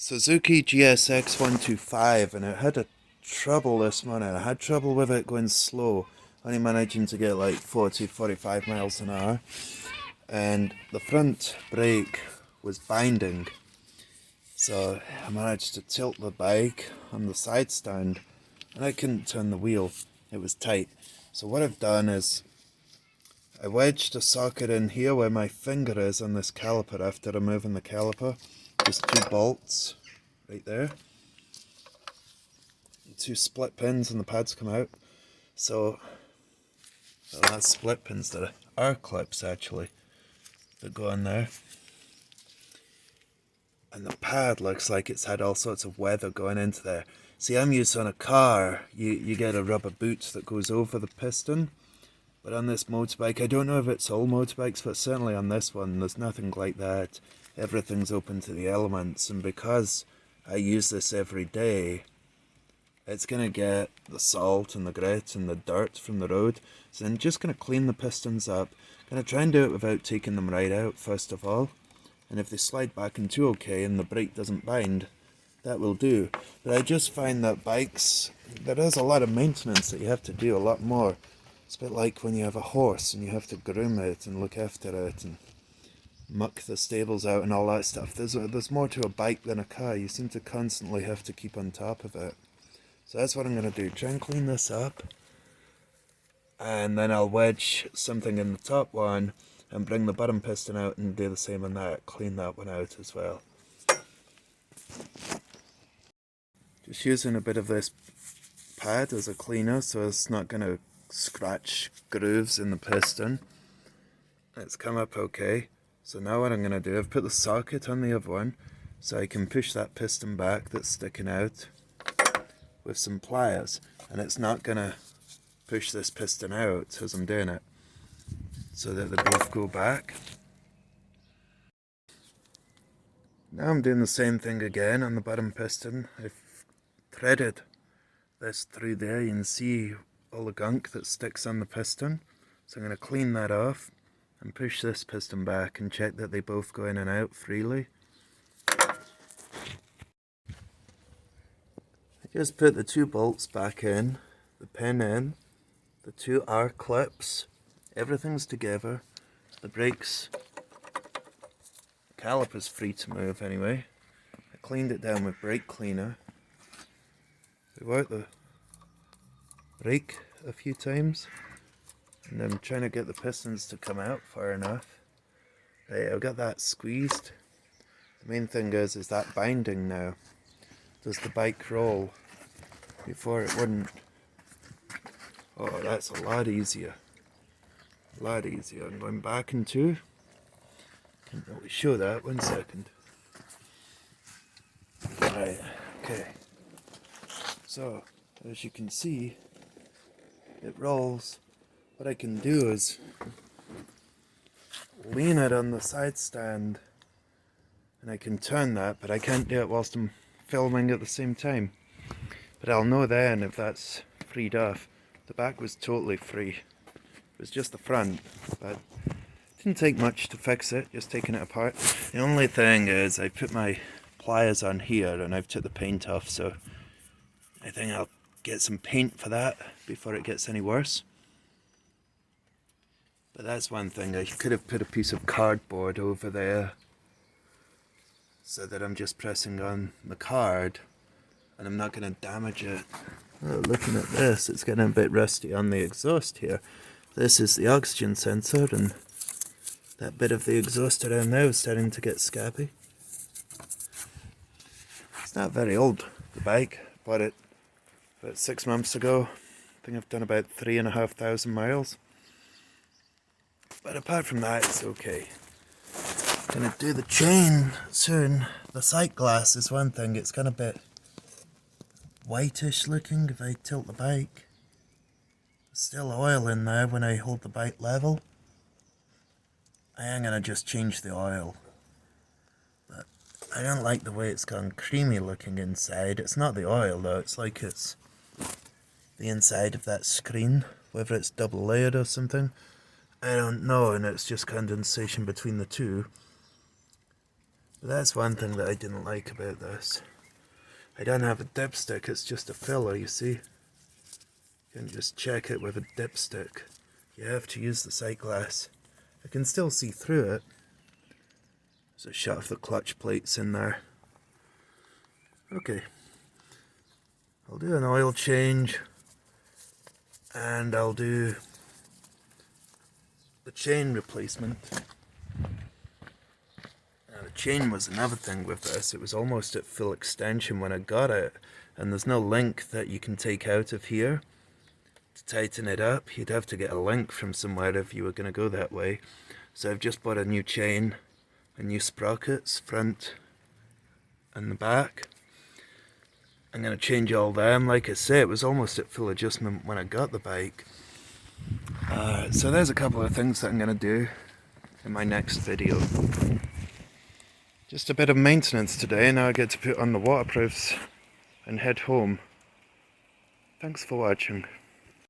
Suzuki GSX 125, and it had a trouble this morning. I had trouble with it going slow, only managing to get like 45 miles an hour, and the front brake was binding, so I managed to tilt the bike on the side stand and I couldn't turn the wheel. It was tight. So what I've done is I wedged a socket in here where my finger is on this caliper after removing the caliper. There's two bolts right there, two split pins, and the pads come out. So that's split pins that are clips actually that go on there. And the pad looks like it's had all sorts of weather going into there. See, I'm used on a car, you get a rubber boot that goes over the piston. But on this motorbike, I don't know if it's all motorbikes, but certainly on this one, there's nothing like that. Everything's open to the elements, and because I use this every day, it's going to get the salt and the grit and the dirt from the road. So I'm just going to clean the pistons up. Going to try and do it without taking them right out, first of all. And if they slide back into okay and the brake doesn't bind, that will do. But I just find that bikes, there is a lot of maintenance that you have to do, a lot more. It's a bit like when you have a horse and you have to groom it and look after it and muck the stables out and all that stuff. There's more to a bike than a car. You seem to constantly have to keep on top of it. So that's what I'm going to do. Try and clean this up. And then I'll wedge something in the top one and bring the bottom piston out and do the same on that. Clean that one out as well. Just using a bit of this pad as a cleaner so it's not going to scratch grooves in the piston. It's come up okay. So now what I'm going to do, I've put the socket on the other one so I can push that piston back that's sticking out with some pliers, and it's not going to push this piston out as I'm doing it, so that they both go back. Now I'm doing the same thing again on the bottom piston. I've threaded this through there. You can see all the gunk that sticks on the piston. So I'm going to clean that off and push this piston back and check that they both go in and out freely. I just put the two bolts back in, the pin in, the two R clips, everything's together. The brakes, the caliper's free to move anyway. I cleaned it down with brake cleaner. I worked the brake a few times, and I'm trying to get the pistons to come out far enough. Right, I've got that squeezed. The main thing is that binding now. Does the bike roll? Before it wouldn't. Oh, that's a lot easier. A lot easier. I'm going back in two. Can't really show that. 1 second. Right, okay. So, as you can see, it rolls. What I can do is lean it on the side stand and I can turn that, but I can't do it whilst I'm filming at the same time. But I'll know then if that's freed off. The back was totally free. It was just the front, but it didn't take much to fix it, just taking it apart. The only thing is I put my pliers on here and I've took the paint off, so I think I'll get some paint for that before it gets any worse. But that's one thing, I could have put a piece of cardboard over there so that I'm just pressing on the card and I'm not going to damage it. Oh, looking at this, it's getting a bit rusty on the exhaust here. This is the oxygen sensor, and that bit of the exhaust around there is starting to get scabby. It's not very old, the bike. Bought it about 6 months ago. I think I've done about 3,500 miles. But apart from that, it's okay. Gonna do the chain soon. The sight glass is one thing, it's got a bit whitish looking if I tilt the bike. There's still oil in there when I hold the bike level. I am gonna just change the oil. But I don't like the way it's gone creamy looking inside. It's not the oil though, it's like it's the inside of that screen, whether it's double layered or something. I don't know, and it's just condensation between the two. So that's one thing that I didn't like about this. I don't have a dipstick, it's just a filler, you see. You can just check it with a dipstick. You have to use the sight glass. I can still see through it. There's a shot of the clutch plates in there. Okay. I'll do an oil change. And I'll do the chain replacement. Now the chain was another thing with this. It was almost at full extension when I got it. And there's no link that you can take out of here to tighten it up. You'd have to get a link from somewhere if you were going to go that way. So I've just bought a new chain, a new sprockets, front and the back. I'm going to change all them. Like I say, it was almost at full adjustment when I got the bike. So there's a couple of things that I'm going to do in my next video. Just a bit of maintenance today. Now I get to put on the waterproofs and head home. Thanks for watching.